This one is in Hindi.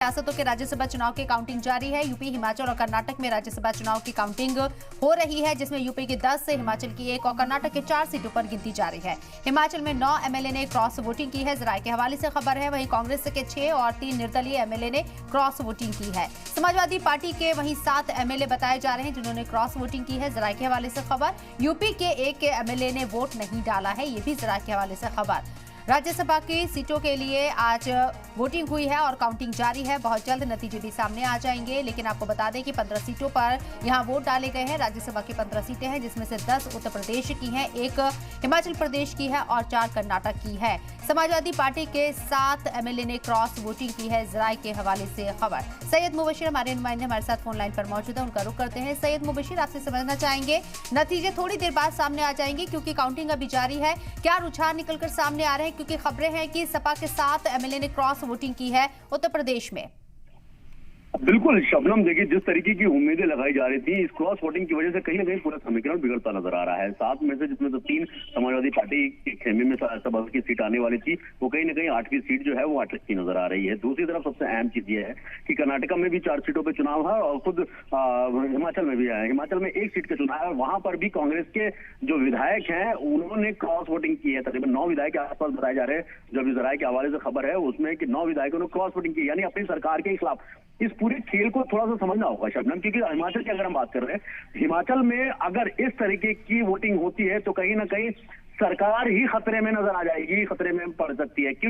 रियासतों के राज्यसभा चुनाव की काउंटिंग जारी है। यूपी, हिमाचल और कर्नाटक में राज्यसभा चुनाव की काउंटिंग हो रही है, जिसमें यूपी की 10, हिमाचल की 1 और कर्नाटक के 4 सीटों पर गिनती जारी है। हिमाचल में 9 एमएलए ने क्रॉस वोटिंग की है। जराये के हवाले से खबर है। वहीं कांग्रेस के 6 और 3 निर्दलीय एमएलए ने क्रॉस वोटिंग की है। समाजवादी पार्टी के वहीं 7 एमएलए बताए जा रहे हैं जिन्होंने क्रॉस वोटिंग की है। जराये के हवाले से खबर। यूपी के 1 एमएलए ने वोट नहीं डाला है, ये भी जराये के हवाले से खबर। राज्यसभा की सीटों के लिए आज वोटिंग हुई है और काउंटिंग जारी है। बहुत जल्द नतीजे भी सामने आ जाएंगे, लेकिन आपको बता दें कि 15 सीटों पर यहां वोट डाले गए हैं। राज्यसभा की 15 सीटें हैं, जिसमें से 10 उत्तर प्रदेश की हैं, 1 हिमाचल प्रदेश की है और 4 कर्नाटक की है। समाजवादी पार्टी के 7 एमएलए ने क्रॉस वोटिंग की है। जराये के हवाले से खबर। सैयद मुबशिर हमारे नुमाइंदे हमारे साथ फोन लाइन पर मौजूद है, उनका रुख करते हैं। सैयद मुबशिर, आपसे समझना चाहेंगे, नतीजे थोड़ी देर बाद सामने आ जाएंगे क्योंकि काउंटिंग अभी जारी है। क्या रुझान निकलकर सामने आ रहे हैं, क्योंकि खबरें हैं कि सपा के 7 एमएलए ने क्रॉस वोटिंग की है उत्तर प्रदेश में? बिल्कुल शबनम, देखिए जिस तरीके की उम्मीदें लगाई जा रही थी, इस क्रॉस वोटिंग की वजह से कहीं ना कहीं पूरा समीकरण बिगड़ता नजर आ रहा है। 7 में से जिसमें से 3 समाजवादी पार्टी के खेमे में सभा की सीट आने वाली थी, वो कहीं ना कहीं 8वीं सीट जो है वो अटकती नजर आ रही है। दूसरी तरफ सबसे अहम चीज ये है कि कर्नाटक में भी 4 सीटों पर चुनाव है और खुद हिमाचल में भी है। हिमाचल में 1 सीट का चुनाव है, वहां पर भी कांग्रेस के जो विधायक हैं उन्होंने क्रॉस वोटिंग की है। तकरीबन 9 विधायक के आसपास बताए जा रहे हैं। जो अभी जराये के हवाले से खबर है उसमें कि 9 विधायकों ने क्रॉस वोटिंग की, यानी अपनी सरकार के खिलाफ। इस पूरे खेल को थोड़ा सा समझना होगा शबनम, क्योंकि हिमाचल की अगर हम बात कर रहे हैं, हिमाचल में अगर इस तरीके की वोटिंग होती है तो कहीं ना कहीं सरकार ही खतरे में नजर आ जाएगी, खतरे में पड़ सकती है।